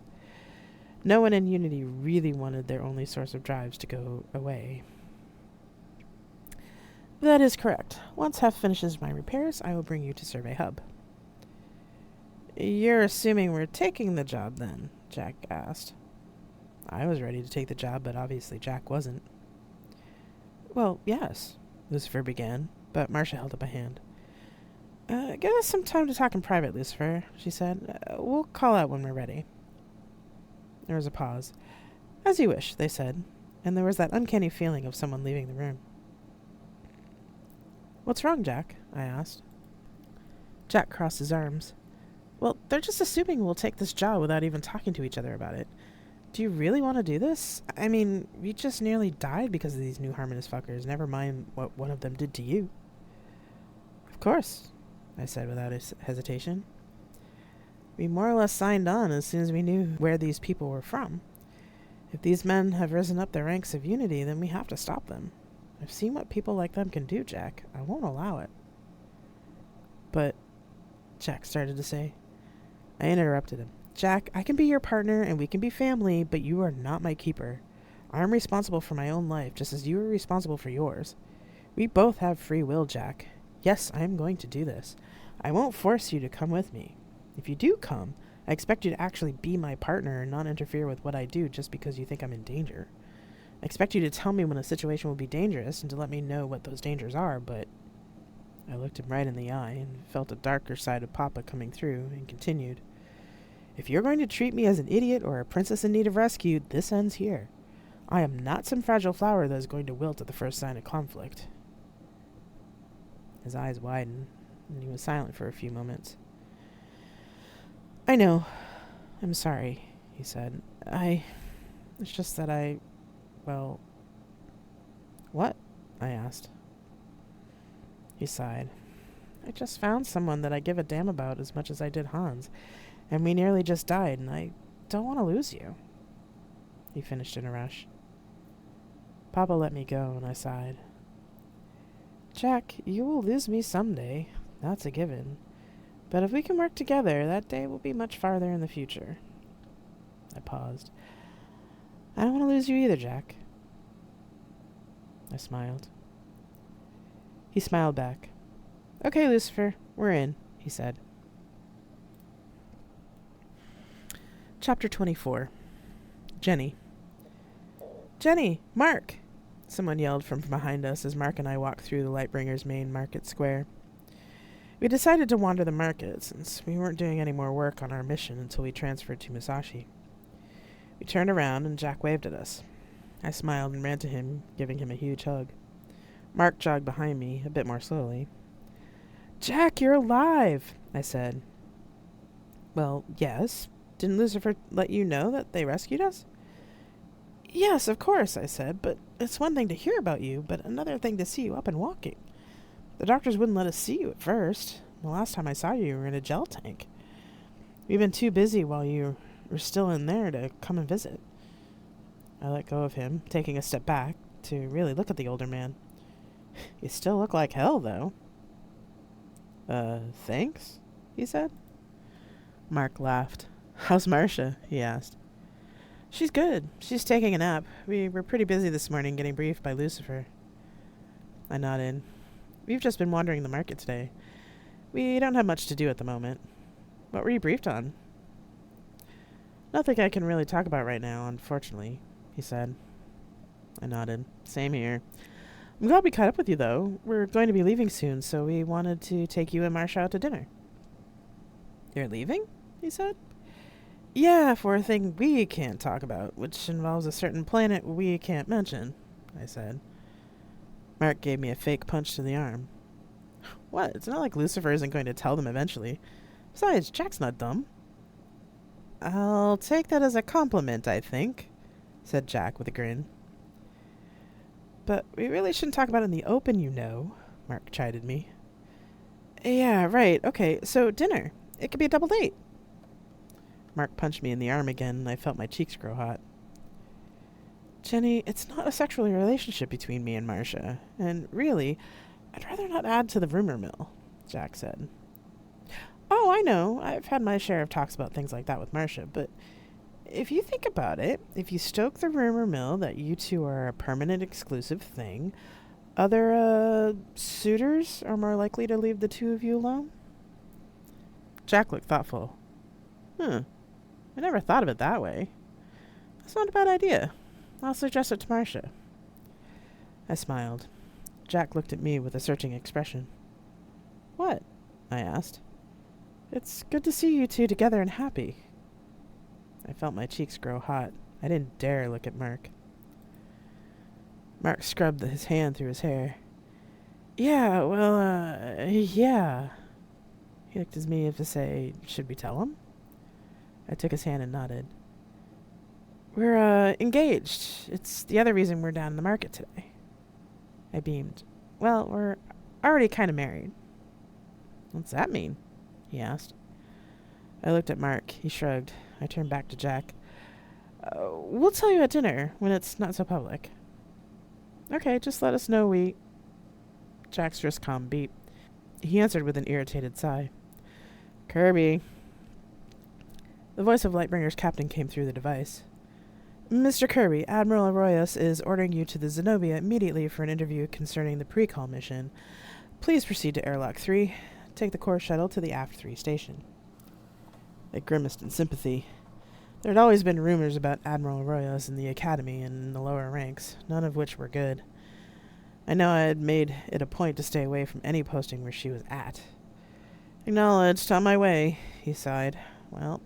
No one in Unity really wanted their only source of drives to go away. That is correct. Once Hef finishes my repairs, I will bring you to Survey Hub. You're assuming we're taking the job, then? Jack asked. I was ready to take the job, but obviously Jack wasn't. Well, yes, Lucifer began, but Marcia held up a hand. Give us some time to talk in private, Lucifer, she said. We'll call out when we're ready. There was a pause. As you wish, they said, and there was that uncanny feeling of someone leaving the room. What's wrong, Jack? I asked. Jack crossed his arms. Well, they're just assuming we'll take this job without even talking to each other about it. Do you really want to do this? I mean, we just nearly died because of these new Harmonist fuckers, never mind what one of them did to you. Of course, I said without hesitation. We more or less signed on as soon as we knew where these people were from. If these men have risen up the ranks of Unity, then we have to stop them. I've seen what people like them can do, Jack. I won't allow it. But, Jack started to say, I interrupted him. Jack, I can be your partner and we can be family, but you are not my keeper. I'm responsible for my own life, just as you are responsible for yours. We both have free will, Jack. Yes, I am going to do this. I won't force you to come with me. If you do come, I expect you to actually be my partner and not interfere with what I do just because you think I'm in danger. I expect you to tell me when a situation will be dangerous and to let me know what those dangers are, but... I looked him right in the eye and felt a darker side of Papa coming through and continued. If you're going to treat me as an idiot or a princess in need of rescue, this ends here. I am not some fragile flower that is going to wilt at the first sign of conflict. His eyes widened, and he was silent for a few moments. I know. I'm sorry, he said. It's just that well... What? I asked. He sighed. I just found someone that I give a damn about as much as I did Hans, and we nearly just died, and I don't want to lose you. He finished in a rush. Papa let me go, and I sighed. Jack, you will lose me someday. That's a given. But if we can work together, that day will be much farther in the future. I paused. I don't want to lose you either, Jack. I smiled. He smiled back. Okay, Lucifer, we're in, he said. Chapter 24. Jenny. Jenny! Mark! Someone yelled from behind us as Mark and I walked through the Lightbringer's main market square. We decided to wander the market since we weren't doing any more work on our mission until we transferred to Musashi. We turned around and Jack waved at us. I smiled and ran to him, giving him a huge hug. Mark jogged behind me, a bit more slowly. Jack, you're alive, I said. Well, yes. Didn't Lucifer let you know that they rescued us? Yes, of course, I said, but it's one thing to hear about you, but another thing to see you up and walking. The doctors wouldn't let us see you at first. The last time I saw you, you were in a gel tank. We've been too busy while you were still in there to come and visit. I let go of him, taking a step back to really look at the older man. You still look like hell, though. Thanks, he said. Mark laughed. How's Marcia? He asked. She's good. She's taking a nap. We were pretty busy this morning getting briefed by Lucifer. I nodded. We've just been wandering the market today. We don't have much to do at the moment. What were you briefed on? Nothing I can really talk about right now, unfortunately, he said. I nodded. Same here. I'm glad we caught up with you, though. We're going to be leaving soon, so we wanted to take you and Marcia out to dinner. You're leaving? He said. Yeah, for a thing we can't talk about, which involves a certain planet we can't mention, I said. Mark gave me a fake punch to the arm. What? It's not like Lucifer isn't going to tell them eventually. Besides, Jack's not dumb. I'll take that as a compliment, I think, said Jack with a grin. But we really shouldn't talk about it in the open, you know, Mark chided me. Yeah, right. Okay, so dinner. It could be a double date. Mark punched me in the arm again, and I felt my cheeks grow hot. Jenny, it's not a sexual relationship between me and Marcia, and really, I'd rather not add to the rumor mill, Jack said. Oh, I know. I've had my share of talks about things like that with Marcia, but if you think about it, if you stoke the rumor mill that you two are a permanent exclusive thing, other, suitors are more likely to leave the two of you alone? Jack looked thoughtful. I never thought of it that way. That's not a bad idea. I'll suggest it to Marcia. I smiled. Jack looked at me with a searching expression. What? I asked. It's good to see you two together and happy. I felt my cheeks grow hot. I didn't dare look at Mark. Mark scrubbed his hand through his hair. Yeah, well, yeah. He looked at me as if to say, should we tell him? I took his hand and nodded. We're, engaged. It's the other reason we're down in the market today. I beamed. Well, we're already kind of married. What's that mean? He asked. I looked at Mark. He shrugged. I turned back to Jack. We'll tell you at dinner, when it's not so public. Okay, just let us know we... Jack's wrist com beat. He answered with an irritated sigh. Kirby. The voice of Lightbringer's captain came through the device. Mr. Kirby, Admiral Arroyos is ordering you to the Zenobia immediately for an interview concerning the pre-call mission. Please proceed to Airlock 3. Take the core shuttle to the Aft 3 station. They grimaced in sympathy. There had always been rumors about Admiral Arroyos in the Academy and in the lower ranks, none of which were good. I know I had made it a point to stay away from any posting where she was at. Acknowledged. On my way, he sighed. Well,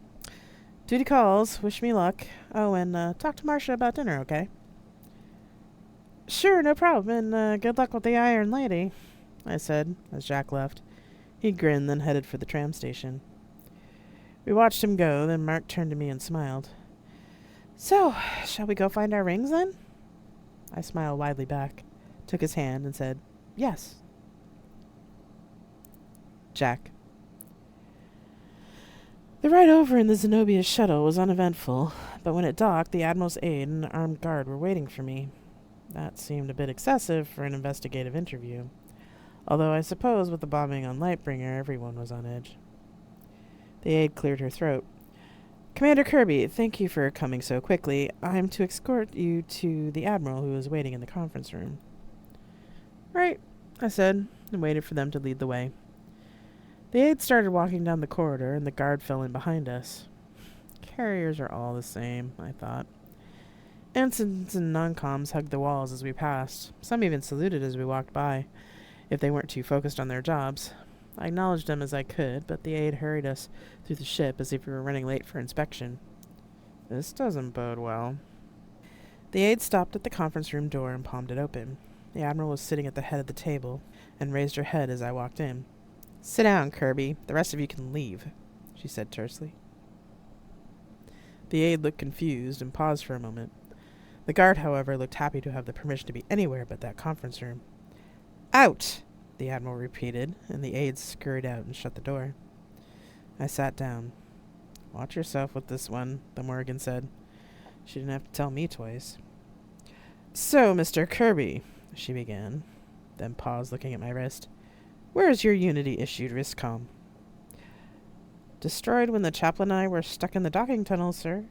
duty calls. Wish me luck. Oh, and talk to Marcia about dinner, okay? Sure, no problem, and good luck with the Iron Lady, I said, as Jack left. He grinned, then headed for the tram station. We watched him go, then Mark turned to me and smiled. So, shall we go find our rings, then? I smiled widely back, took his hand, and said, yes. Jack. The ride over in the Zenobia's shuttle was uneventful, but when it docked, the Admiral's aide and an armed guard were waiting for me. That seemed a bit excessive for an investigative interview, although I suppose with the bombing on Lightbringer, everyone was on edge. The aide cleared her throat. Commander Kirby, thank you for coming so quickly. I'm to escort you to the Admiral who is waiting in the conference room. Right, I said, and waited for them to lead the way. The aide started walking down the corridor, and the guard fell in behind us. Carriers are all the same, I thought. Ensigns and non-coms hugged the walls as we passed. Some even saluted as we walked by, if they weren't too focused on their jobs. I acknowledged them as I could, but the aide hurried us through the ship as if we were running late for inspection. This doesn't bode well. The aide stopped at the conference room door and palmed it open. The Admiral was sitting at the head of the table and raised her head as I walked in. Sit down, Kirby. The rest of you can leave, she said tersely. The aide looked confused and paused for a moment. The guard, however, looked happy to have the permission to be anywhere but that conference room. Out! The Admiral repeated, and the aide scurried out and shut the door. I sat down. Watch yourself with this one, the Morgan said. She didn't have to tell me twice. So, Mr. Kirby, she began, then paused, looking at my wrist. Where is your Unity-issued wristcom? Destroyed when the chaplain and I were stuck in the docking tunnel, sir.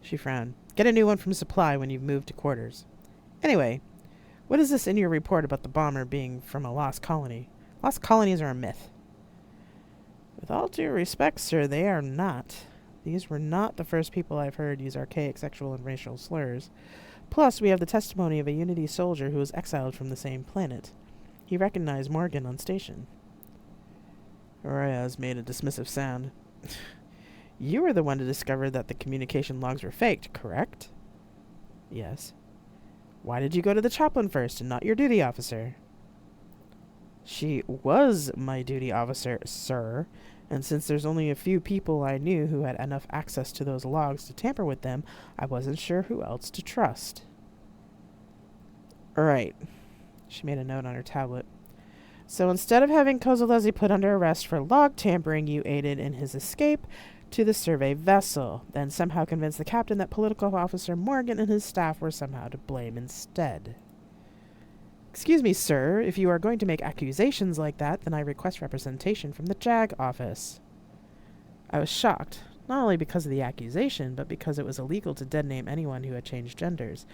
She frowned. Get a new one from supply when you've moved to quarters. Anyway, what is this in your report about the bomber being from a lost colony? Lost colonies are a myth. With all due respect, sir, they are not. These were not the first people I've heard use archaic sexual and racial slurs. Plus, we have the testimony of a Unity soldier who was exiled from the same planet. He recognized Morgan on station. Arayaz made a dismissive sound. You were the one to discover that the communication logs were faked, correct? Yes. Why did you go to the chaplain first and not your duty officer? She was my duty officer, sir, and since there's only a few people I knew who had enough access to those logs to tamper with them, I wasn't sure who else to trust. Right. She made a note on her tablet. So instead of having Kozolezi put under arrest for log tampering, you aided in his escape to the survey vessel, then somehow convinced the captain that political officer Morgan and his staff were somehow to blame instead. Excuse me, sir, if you are going to make accusations like that, then I request representation from the JAG office. I was shocked, not only because of the accusation, but because it was illegal to dead-name anyone who had changed genders,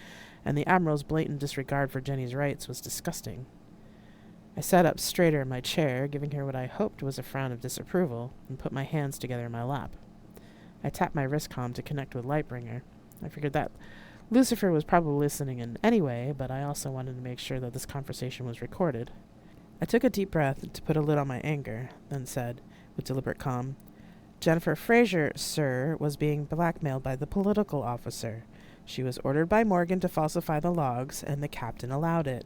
and the Admiral's blatant disregard for Jenny's rights was disgusting. I sat up straighter in my chair, giving her what I hoped was a frown of disapproval, and put my hands together in my lap. I tapped my wristcom to connect with Lightbringer. I figured that Lucifer was probably listening in anyway, but I also wanted to make sure that this conversation was recorded. I took a deep breath to put a lid on my anger, then said, with deliberate calm, Jennifer Fraser, sir, was being blackmailed by the political officer. She was ordered by Morgan to falsify the logs, and the captain allowed it.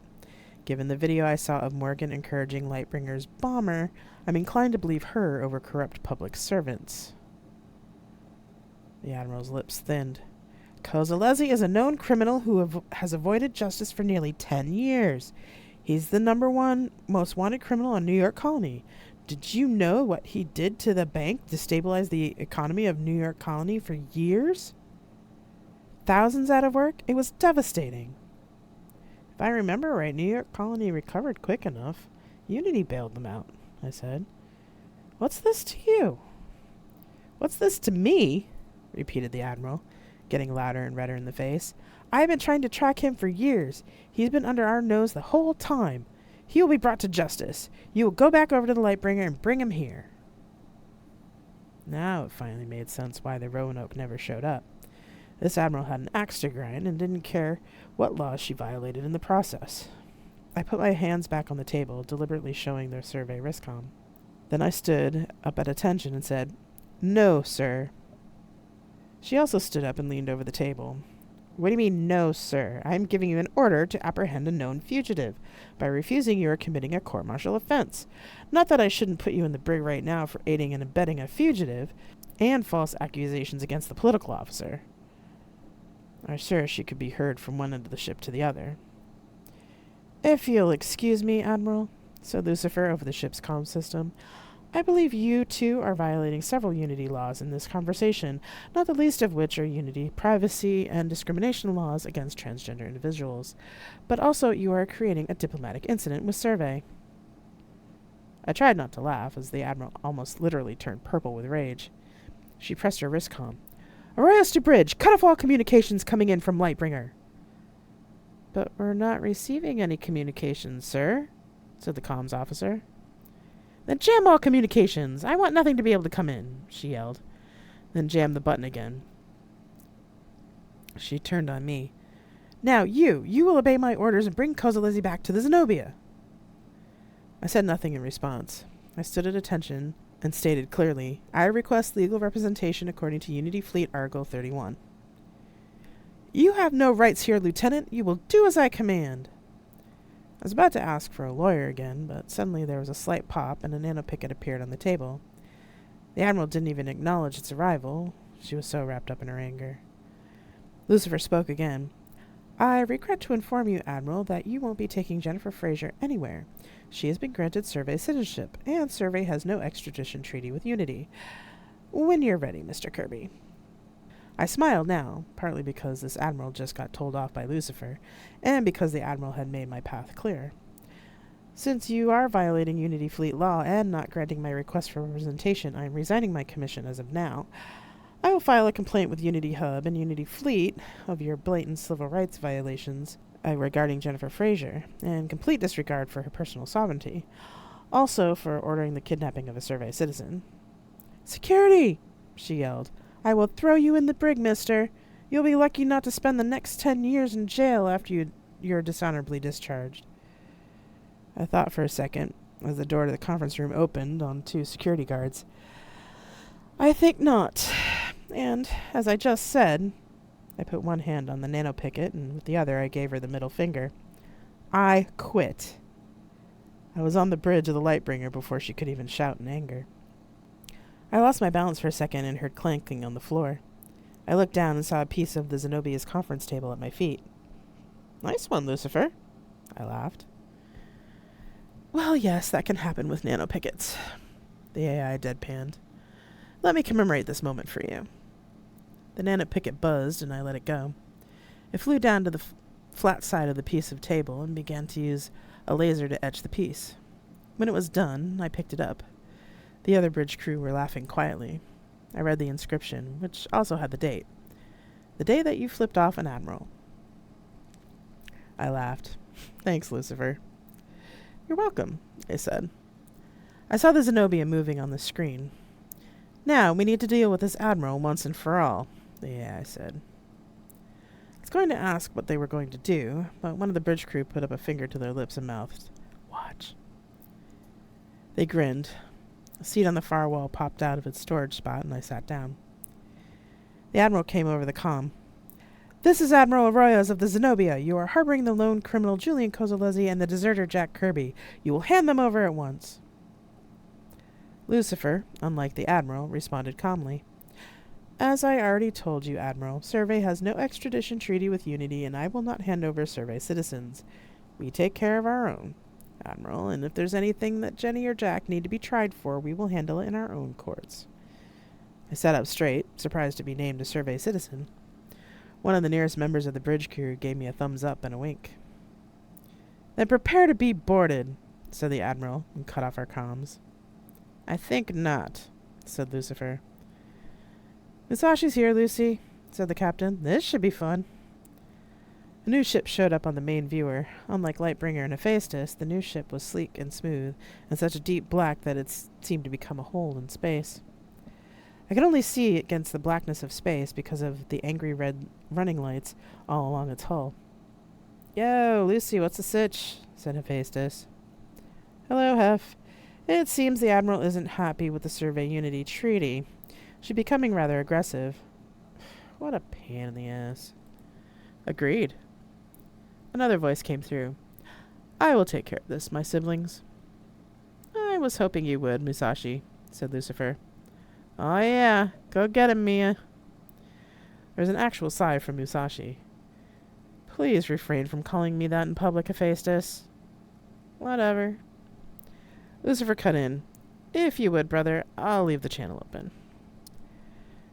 Given the video I saw of Morgan encouraging Lightbringer's bomber, I'm inclined to believe her over corrupt public servants. The Admiral's lips thinned. Kozolezi is a known criminal who has avoided justice for nearly 10 years. He's the #1 most wanted criminal in New York Colony. Did you know what he did to the bank to stabilize the economy of New York Colony for years? Thousands out of work? It was devastating. If I remember right, New York Colony recovered quick enough. Unity bailed them out, I said. What's this to you? What's this to me? Repeated the Admiral, getting louder and redder in the face. I have been trying to track him for years. He's been under our nose the whole time. He will be brought to justice. You will go back over to the Lightbringer and bring him here. Now it finally made sense why the Roanoke never showed up. This Admiral had an axe to grind and didn't care what laws she violated in the process. I put my hands back on the table, deliberately showing their survey riscom. Then I stood up at attention and said, "No, sir." She also stood up and leaned over the table. "What do you mean, no, sir? I am giving you an order to apprehend a known fugitive. By refusing, you are committing a court-martial offense. Not that I shouldn't put you in the brig right now for aiding and abetting a fugitive and false accusations against the political officer." I assure she could be heard from one end of the ship to the other. "If you'll excuse me, Admiral," said Lucifer over the ship's comm system, "I believe you, too, are violating several Unity laws in this conversation, not the least of which are Unity privacy and discrimination laws against transgender individuals. But also you are creating a diplomatic incident with Survey." I tried not to laugh, as the Admiral almost literally turned purple with rage. She pressed her wristcom. "Arroyos to bridge! Cut off all communications coming in from Lightbringer!" "But we're not receiving any communications, sir," said the comms officer. "Then jam all communications! I want nothing to be able to come in," she yelled, then jammed the button again. She turned on me. "Now you will obey my orders and bring Kozolezi back to the Zenobia." I said nothing in response. I stood at attention and stated clearly, "I request legal representation according to Unity Fleet Article 31. "You have no rights here, Lieutenant. You will do as I command." I was about to ask for a lawyer again, but suddenly there was a slight pop and a nanopicket appeared on the table. The Admiral didn't even acknowledge its arrival. She was so wrapped up in her anger. Lucifer spoke again. "I regret to inform you, Admiral, that you won't be taking Jennifer Fraser anywhere. She has been granted Survey citizenship, and Survey has no extradition treaty with Unity. When you're ready, Mr. Kirby." I smiled now, partly because this Admiral just got told off by Lucifer, and because the Admiral had made my path clear. "Since you are violating Unity Fleet law and not granting my request for representation, I am resigning my commission as of now. I will file a complaint with Unity Hub and Unity Fleet of your blatant civil rights violations regarding Jennifer Fraser, and complete disregard for her personal sovereignty. Also for ordering the kidnapping of a Survey citizen." "Security!" she yelled. "I will throw you in the brig, mister. You'll be lucky not to spend the next 10 years in jail after you're dishonorably discharged." I thought for a second, as the door to the conference room opened on 2 security guards. "I think not. And, as I just said," I put one hand on the nanopicket, and with the other I gave her the middle finger, "I quit." I was on the bridge of the Lightbringer before she could even shout in anger. I lost my balance for a second and heard clanking on the floor. I looked down and saw a piece of the Zenobia's conference table at my feet. "Nice one, Lucifer," I laughed. "Well, yes, that can happen with nanopickets," the AI deadpanned. "Let me commemorate this moment for you." The nanopicket buzzed and I let it go. It flew down to the flat side of the piece of table and began to use a laser to etch the piece. When it was done, I picked it up. The other bridge crew were laughing quietly. I read the inscription, which also had the date. "The day that you flipped off an admiral." I laughed. "Thanks, Lucifer." "You're welcome," I said. I saw the Zenobia moving on the screen. "Now, we need to deal with this admiral once and for all," the AI said. I was going to ask what they were going to do, but one of the bridge crew put up a finger to their lips and mouthed, "Watch." They grinned. A seat on the far wall popped out of its storage spot, and I sat down. The Admiral came over the comm. "This is Admiral Arroyos of the Zenobia. You are harboring the lone criminal Julian Kozolezi and the deserter Jack Kirby. You will hand them over at once." Lucifer, unlike the Admiral, responded calmly. "As I already told you, Admiral, Survey has no extradition treaty with Unity, and I will not hand over Survey citizens. We take care of our own, Admiral, and if there's anything that Jenny or Jack need to be tried for, we will handle it in our own courts." I sat up straight, surprised to be named a Survey citizen. One of the nearest members of the bridge crew gave me a thumbs up and a wink. "Then prepare to be boarded," said the Admiral, and cut off our comms. "I think not," said Lucifer. Musashi's here, Lucy, said the captain. This should be fun. A new ship showed up on the main viewer. Unlike Lightbringer and Hephaestus, the new ship was sleek and smooth, and such a deep black that it seemed to become a hole in space. I could only see against the blackness of space because of the angry red running lights all along its hull. Yo, Lucy, what's the sitch? Said Hephaestus. Hello, Hef. It seems the Admiral isn't happy with the Survey Unity Treaty. She's becoming rather aggressive. What a pain in the ass. Agreed. Another voice came through. I will take care of this, my siblings. I was hoping you would, Musashi, said Lucifer. Oh yeah, go get him, Mia. There was an actual sigh from Musashi. Please refrain from calling me that in public, Hephaestus. Whatever. Lucifer cut in. If you would, brother, I'll leave the channel open.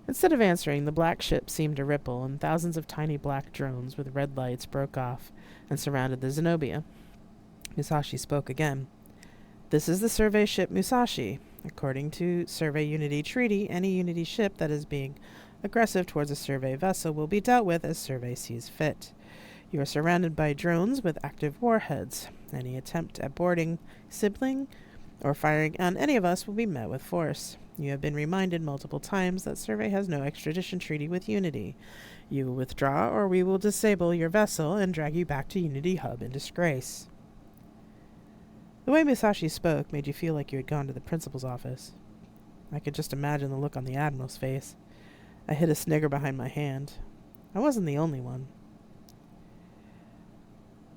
Instead of answering, the black ship seemed to ripple, and thousands of tiny black drones with red lights broke off and surrounded the Zenobia. Musashi spoke again. This is the survey ship Musashi. According to Survey Unity Treaty, any Unity ship that is being aggressive towards a survey vessel will be dealt with as survey sees fit. You are surrounded by drones with active warheads. Any attempt at boarding, sibling, or firing on any of us will be met with force. You have been reminded multiple times that Survey has no extradition treaty with Unity. You will withdraw, or we will disable your vessel and drag you back to Unity Hub in disgrace. The way Musashi spoke made you feel like you had gone to the principal's office. I could just imagine the look on the Admiral's face. I hid a snigger behind my hand. I wasn't the only one.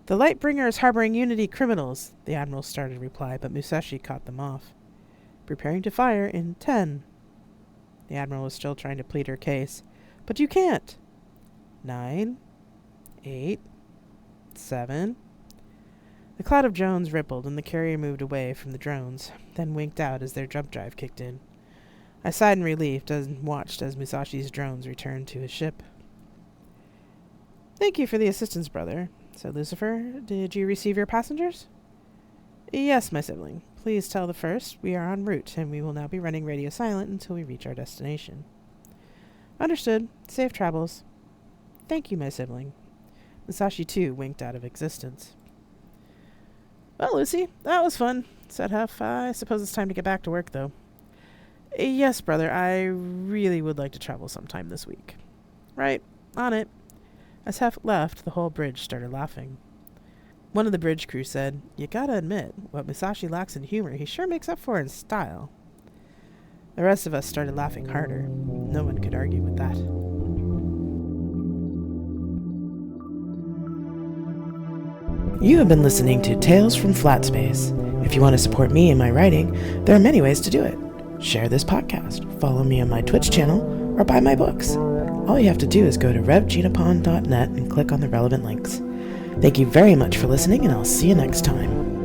The Lightbringer is harboring Unity criminals, the Admiral started to reply, but Musashi caught them off. Preparing to fire in 10. The Admiral was still trying to plead her case. But you can't. 9. 8. 7. The cloud of drones rippled, and the carrier moved away from the drones, then winked out as their jump drive kicked in. I sighed in relief and watched as Musashi's drones returned to his ship. Thank you for the assistance, brother, said Lucifer. Did you receive your passengers? Yes, my sibling. Please tell the first we are en route, and we will now be running radio silent until we reach our destination. Understood. Safe travels. Thank you, my sibling. Musashi, too, winked out of existence. Well, Lucy, that was fun, said Hef. I suppose it's time to get back to work, though. Yes, brother, I really would like to travel sometime this week. Right, on it. As Hef left, the whole bridge started laughing. One of the bridge crew said, You gotta admit, what Musashi lacks in humor, he sure makes up for in style. The rest of us started laughing harder. No one could argue with that. You have been listening to Tales from Flat Space. If you want to support me in my writing, there are many ways to do it. Share this podcast, follow me on my Twitch channel, or buy my books. All you have to do is go to revgenapon.net and click on the relevant links. Thank you very much for listening, and I'll see you next time.